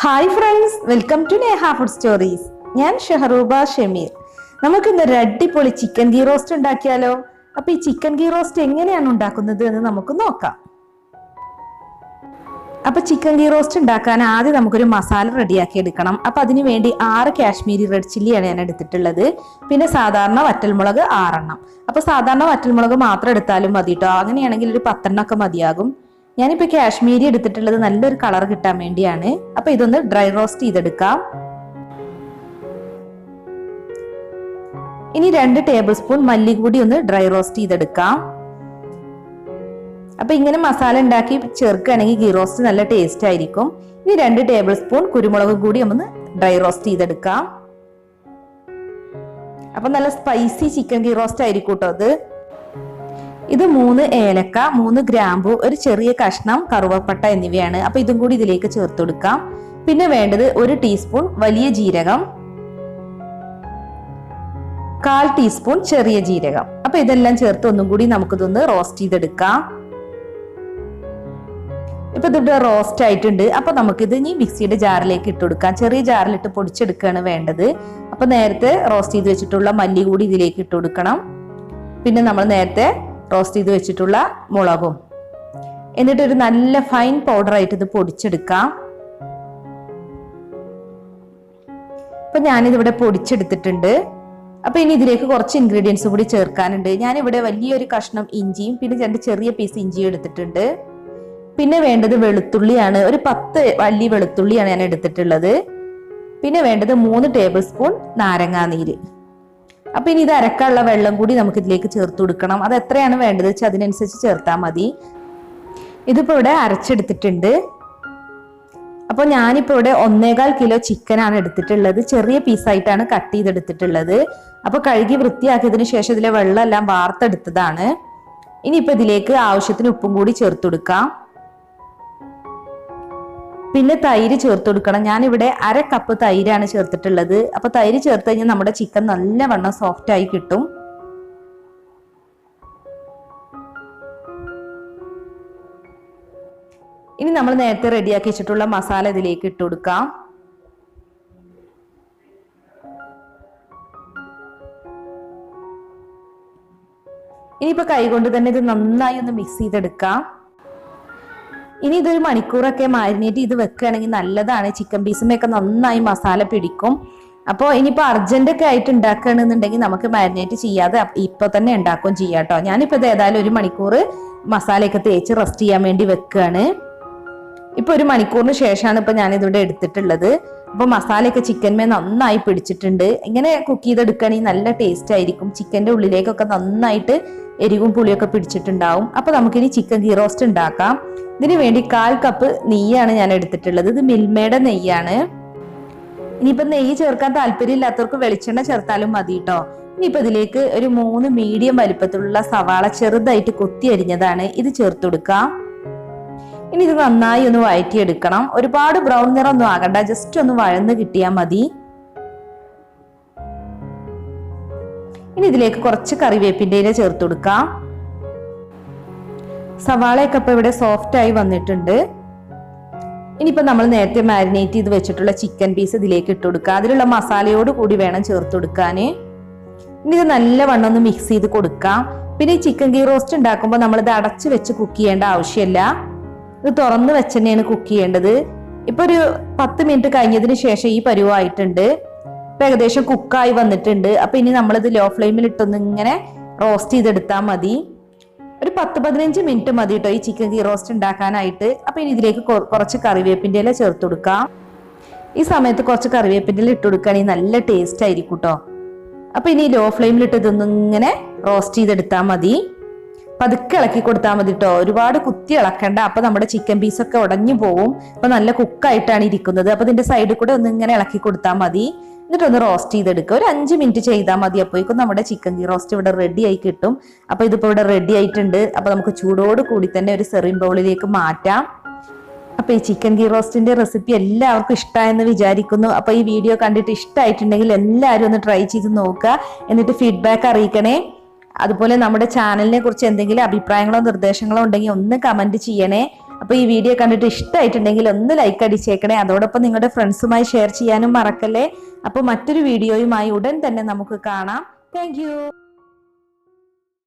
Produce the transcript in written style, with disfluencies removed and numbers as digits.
Hi friends, welcome to Neha food stories. ഞാൻ ഷെഹറൂബ ഷമീർ. നമുക്ക് ഇന്നൊരു അടിപൊളി ചിക്കൻ ഗീ റോസ്റ്റ് ഉണ്ടാക്കിയാലോ? അപ്പൊ ഈ ചിക്കൻ ഗീ റോസ്റ്റ് എങ്ങനെയാണ് ഉണ്ടാക്കുന്നത് എന്ന് നമുക്ക് നോക്കാം. അപ്പൊ ചിക്കൻ ഗീ റോസ്റ്റ് ഉണ്ടാക്കാൻ ആദ്യം നമുക്കൊരു മസാല റെഡിയാക്കി എടുക്കണം. അപ്പൊ അതിനു വേണ്ടി 6 കാശ്മീരി റെഡ് ചില്ലിയാണ് ഞാൻ എടുത്തിട്ടുള്ളത്. പിന്നെ സാധാരണ വറ്റൽമുളക് 6 എണ്ണം. അപ്പൊ സാധാരണ വറ്റൽമുളക് മാത്രം എടുത്താലും മതി കേട്ടോ. അങ്ങനെയാണെങ്കിൽ ഒരു 10 എണ്ണം ഒക്കെ മതിയാകും. ഞാനിപ്പോൾ കാശ്മീരി എടുത്തിട്ടുള്ളത് നല്ലൊരു കളർ കിട്ടാൻ വേണ്ടിയാണ്. അപ്പൊ ഇതൊന്ന് ഡ്രൈ റോസ്റ്റ് ചെയ്തെടുക്കാം. ഇനി 2 ടേബിൾ സ്പൂൺ മല്ലിപ്പൊടി ഒന്ന് ഡ്രൈ റോസ്റ്റ് ചെയ്തെടുക്കാം. അപ്പൊ ഇങ്ങനെ മസാല ഉണ്ടാക്കി ചേർക്കുകയാണെങ്കിൽ ഗീ റോസ്റ്റ് നല്ല ടേസ്റ്റ് ആയിരിക്കും. ഇനി 2 ടേബിൾ സ്പൂൺ കുരുമുളക് കൂടി ഒന്ന് ഡ്രൈ റോസ്റ്റ് ചെയ്തെടുക്കാം. അപ്പൊ നല്ല സ്പൈസി ചിക്കൻ ഗീ റോസ്റ്റ് ആയിരിക്കും കേട്ടോ അത്. ഇത് 3 ഏലക്ക, 3 ഗ്രാമ്പു, ഒരു ചെറിയ കഷ്ണം കറുവപ്പട്ട എന്നിവയാണ്. അപ്പൊ ഇതും കൂടി ഇതിലേക്ക് ചേർത്ത് കൊടുക്കാം. പിന്നെ വേണ്ടത് 1 ടീസ്പൂൺ വലിയ ജീരകം, 1/4 ടീസ്പൂൺ ചെറിയ ജീരകം. അപ്പൊ ഇതെല്ലാം ചേർത്ത് ഒന്നും കൂടി നമുക്കിതൊന്ന് റോസ്റ്റ് ചെയ്തെടുക്കാം. ഇപ്പൊ ഇതിവിടെ റോസ്റ്റ് ആയിട്ടുണ്ട്. അപ്പൊ നമുക്കിത് ഇനി മിക്സിയുടെ ജാറിലേക്ക് ഇട്ട് കൊടുക്കാം. ചെറിയ ജാറിലിട്ട് പൊടിച്ചെടുക്കുകയാണ് വേണ്ടത്. അപ്പൊ നേരത്തെ റോസ്റ്റ് ചെയ്ത് വെച്ചിട്ടുള്ള മല്ലി കൂടി ഇതിലേക്ക് ഇട്ട് കൊടുക്കണം. പിന്നെ നമ്മൾ നേരത്തെ റോസ്റ്റ് ചെയ്ത് വെച്ചിട്ടുള്ള മുളകും, എന്നിട്ട് ഒരു നല്ല ഫൈൻ പൗഡർ ആയിട്ട് ഇത് പൊടിച്ചെടുക്കാം. അപ്പൊ ഞാനിതിവിടെ പൊടിച്ചെടുത്തിട്ടുണ്ട്. അപ്പൊ ഇനി ഇതിലേക്ക് കുറച്ച് ഇൻഗ്രീഡിയൻസ് കൂടി ചേർക്കാനുണ്ട്. ഞാനിവിടെ വലിയൊരു കഷ്ണം ഇഞ്ചിയും പിന്നെ 2 ചെറിയ പീസ് ഇഞ്ചിയും എടുത്തിട്ടുണ്ട്. പിന്നെ വേണ്ടത് വെളുത്തുള്ളിയാണ്. ഒരു 10 വലിയ വെളുത്തുള്ളിയാണ് ഞാൻ എടുത്തിട്ടുള്ളത്. പിന്നെ വേണ്ടത് 3 ടേബിൾ സ്പൂൺ നാരങ്ങാനീര്. അപ്പൊ ഇനി ഇത് അരക്കാനുള്ള വെള്ളം കൂടി നമുക്ക് ഇതിലേക്ക് ചേർത്ത് കൊടുക്കണം. അത് എത്രയാണ് വേണ്ടത് വെച്ചാൽ അതിനനുസരിച്ച് ചേർത്താൽ മതി. ഇതിപ്പോ ഇവിടെ അരച്ചെടുത്തിട്ടുണ്ട്. അപ്പൊ ഞാനിപ്പോ ഇവിടെ 1.25 കിലോ ചിക്കനാണ് എടുത്തിട്ടുള്ളത്. ചെറിയ പീസായിട്ടാണ് കട്ട് ചെയ്തെടുത്തിട്ടുള്ളത്. അപ്പൊ കഴുകി വൃത്തിയാക്കിയതിനു ശേഷം ഇതിലെ വെള്ളം എല്ലാം വാർത്തെടുത്തതാണ്. ഇനിയിപ്പോ ഇതിലേക്ക് ആവശ്യത്തിന് ഉപ്പും കൂടി ചേർത്ത് കൊടുക്കാം. പിന്നെ തൈര് ചേർത്ത് കൊടുക്കണം. ഞാനിവിടെ 1/2 കപ്പ് തൈരാണ് ചേർത്തിട്ടുള്ളത്. അപ്പൊ തൈര് ചേർത്ത് കഴിഞ്ഞാൽ നമ്മുടെ ചിക്കൻ നല്ലവണ്ണം സോഫ്റ്റ് ആയി കിട്ടും. ഇനി നമ്മൾ നേരത്തെ റെഡിയാക്കി വെച്ചിട്ടുള്ള മസാല ഇതിലേക്ക് ഇട്ട് കൊടുക്കാം. ഇനിയിപ്പോ കൈകൊണ്ട് തന്നെ ഇത് നന്നായി ഒന്ന് മിക്സ് ചെയ്തെടുക്കാം. ഇനി ഇതൊരു മണിക്കൂറൊക്കെ മാരിനേറ്റ് ചെയ്ത് വെക്കുകയാണെങ്കിൽ നല്ലതാണ്. ചിക്കൻ പീസുമൊക്കെ നന്നായി മസാല പിടിക്കും. അപ്പോൾ ഇനിയിപ്പോൾ അർജന്റൊക്കെ ആയിട്ട് ഉണ്ടാക്കുകയാണെന്നുണ്ടെങ്കിൽ നമുക്ക് മാരിനേറ്റ് ചെയ്യാതെ ഇപ്പൊ തന്നെ ഉണ്ടാക്കുകയും ചെയ്യാം കേട്ടോ. ഞാനിപ്പോൾ ഇത് ഏതായാലും 1 മണിക്കൂർ മസാലയൊക്കെ തേച്ച് റെസ്റ്റ് ചെയ്യാൻ വേണ്ടി വെക്കുകയാണ്. ഇപ്പൊ 1 മണിക്കൂറിന് ശേഷമാണ് ഇപ്പൊ ഞാനിതിവിടെ എടുത്തിട്ടുള്ളത്. അപ്പൊ മസാലയൊക്കെ ചിക്കൻമേ നന്നായി പിടിച്ചിട്ടുണ്ട്. ഇങ്ങനെ കുക്ക് ചെയ്തെടുക്കുകയാണെങ്കിൽ നല്ല ടേസ്റ്റ് ആയിരിക്കും. ചിക്കന്റെ ഉള്ളിലേക്കൊക്കെ നന്നായിട്ട് എരിവും പുളിയൊക്കെ പിടിച്ചിട്ടുണ്ടാവും. അപ്പൊ നമുക്കിനി ചിക്കൻ ഗീ റോസ്റ്റ് ഉണ്ടാക്കാം. ഇതിനു വേണ്ടി 1/4 കപ്പ് നെയ്യാണ് ഞാൻ എടുത്തിട്ടുള്ളത്. ഇത് മിൽമയുടെ നെയ്യാണ്. ഇനിയിപ്പോ നെയ്യ് ചേർക്കാൻ താല്പര്യം ഇല്ലാത്തവർക്ക് വെളിച്ചെണ്ണ ചേർത്താലും മതി കേട്ടോ. ഇനിയിപ്പോ ഇതിലേക്ക് ഒരു 3 മീഡിയം വലിപ്പത്തിലുള്ള സവാള ചെറുതായിട്ട് കൊത്തി അരിഞ്ഞതാണ് ഇത് ചേർത്ത് കൊടുക്കാം. ഇനി ഇത് നന്നായി ഒന്ന് വഴറ്റിയെടുക്കണം. ഒരുപാട് ബ്രൗൺ നിറം ഒന്നും ആകണ്ട, ജസ്റ്റ് ഒന്ന് വഴന്ന് കിട്ടിയാൽ മതി. ഇനി ഇതിലേക്ക് കുറച്ച് കറിവേപ്പിന്റെ ഇല ചേർത്ത് കൊടുക്കാം. സവാളയൊക്കെ ഇപ്പൊ ഇവിടെ സോഫ്റ്റ് ആയി വന്നിട്ടുണ്ട്. ഇനിയിപ്പോ നമ്മൾ നേരത്തെ മാരിനേറ്റ് ചെയ്ത് വെച്ചിട്ടുള്ള ചിക്കൻ പീസ് ഇതിലേക്ക് ഇട്ട് കൊടുക്കുക. അതിലുള്ള മസാലയോട് കൂടി വേണം ചേർത്ത് കൊടുക്കാന്. ഇനി ഇത് നല്ലവണ്ണം ഒന്ന് മിക്സ് ചെയ്ത് കൊടുക്കാം. പിന്നെ ഈ ചിക്കൻ ഗീ റോസ്റ്റ് ഉണ്ടാക്കുമ്പോൾ നമ്മളിത് അടച്ചു വെച്ച് കുക്ക് ചെയ്യേണ്ട ആവശ്യമില്ല. ഇത് തുറന്ന് വെച്ച് തന്നെയാണ് കുക്ക് ചെയ്യേണ്ടത്. ഇപ്പൊ ഒരു 10 മിനിറ്റ് കഴിഞ്ഞതിന് ശേഷം ഈ പരുവായിട്ടുണ്ട്. ഇപ്പൊ ഏകദേശം കുക്കായി വന്നിട്ടുണ്ട്. അപ്പൊ ഇനി നമ്മളിത് ലോ ഫ്ലെയിമിൽ ഇട്ടൊന്ന് ഇങ്ങനെ റോസ്റ്റ് ചെയ്തെടുത്താൽ മതി. ഒരു 10-15 മിനിറ്റ് മതി കേട്ടോ ഈ ചിക്കൻ ഗീ റോസ്റ്റ് ഉണ്ടാക്കാനായിട്ട്. അപ്പൊ ഇനി ഇതിലേക്ക് കുറച്ച് കറിവേപ്പിന്റെ ഇല ചേർത്ത് കൊടുക്കാം. ഈ സമയത്ത് കുറച്ച് കറിവേപ്പിന്റെ ഇല ഇട്ട് കൊടുക്കുകയാണെങ്കിൽ നല്ല ടേസ്റ്റ് ആയിരിക്കും കേട്ടോ. അപ്പൊ ഇനി ലോ ഫ്ലെയിമിലിട്ട് ഇതൊന്നും ഇങ്ങനെ റോസ്റ്റ് ചെയ്തെടുത്താൽ മതി. പതുക്കെ ഇളക്കി കൊടുത്താൽ മതി കേട്ടോ. ഒരുപാട് കുത്തി ഇളക്കണ്ട. അപ്പൊ നമ്മുടെ ചിക്കൻ പീസൊക്കെ ഉടഞ്ഞു പോവും. അപ്പൊ നല്ല കുക്കായിട്ടാണ് ഇരിക്കുന്നത്. അപ്പൊ ഇതിന്റെ സൈഡിൽ കൂടെ ഒന്ന് ഇങ്ങനെ ഇളക്കി കൊടുത്താൽ മതി. എന്നിട്ടൊന്ന് റോസ്റ്റ് ചെയ്തെടുക്കുക. ഒരു 5 മിനിറ്റ് ചെയ്താൽ മതി. അപ്പോഴേക്കും നമ്മുടെ ചിക്കൻ ഗീ റോസ്റ്റ് ഇവിടെ റെഡി ആയി കിട്ടും. അപ്പൊ ഇതിപ്പോ ഇവിടെ റെഡി ആയിട്ടുണ്ട്. അപ്പൊ നമുക്ക് ചൂടോട് കൂടി തന്നെ ഒരു സെർവിംഗ് ബൗളിലേക്ക് മാറ്റാം. അപ്പൊ ഈ ചിക്കൻ ഗീ റോസ്റ്റിന്റെ റെസിപ്പി എല്ലാവർക്കും ഇഷ്ടമായെന്ന് വിചാരിക്കുന്നു. അപ്പൊ ഈ വീഡിയോ കണ്ടിട്ട് ഇഷ്ടമായിട്ടുണ്ടെങ്കിൽ എല്ലാവരും ഒന്ന് ട്രൈ ചെയ്ത് നോക്കുക. എന്നിട്ട് ഫീഡ്ബാക്ക് അറിയിക്കണേ. അതുപോലെ നമ്മുടെ ചാനലിനെ കുറിച്ച് എന്തെങ്കിലും അഭിപ്രായങ്ങളോ നിർദ്ദേശങ്ങളോ ഉണ്ടെങ്കിൽ ഒന്ന് കമന്റ് ചെയ്യണേ. അപ്പൊ അപ്പോൾ ഈ വീഡിയോ കണ്ടിട്ട് ഇഷ്ടമായിട്ടുണ്ടെങ്കിൽ ഒന്ന് ലൈക്ക് അടിച്ചേക്കണേ. അതോടൊപ്പം നിങ്ങളുടെ ഫ്രണ്ട്സുമായി ഷെയർ ചെയ്യാനും മറക്കല്ലേ. അപ്പോൾ മറ്റൊരു വീഡിയോയുമായി ഉടൻ തന്നെ നമുക്ക് കാണാം. താങ്ക്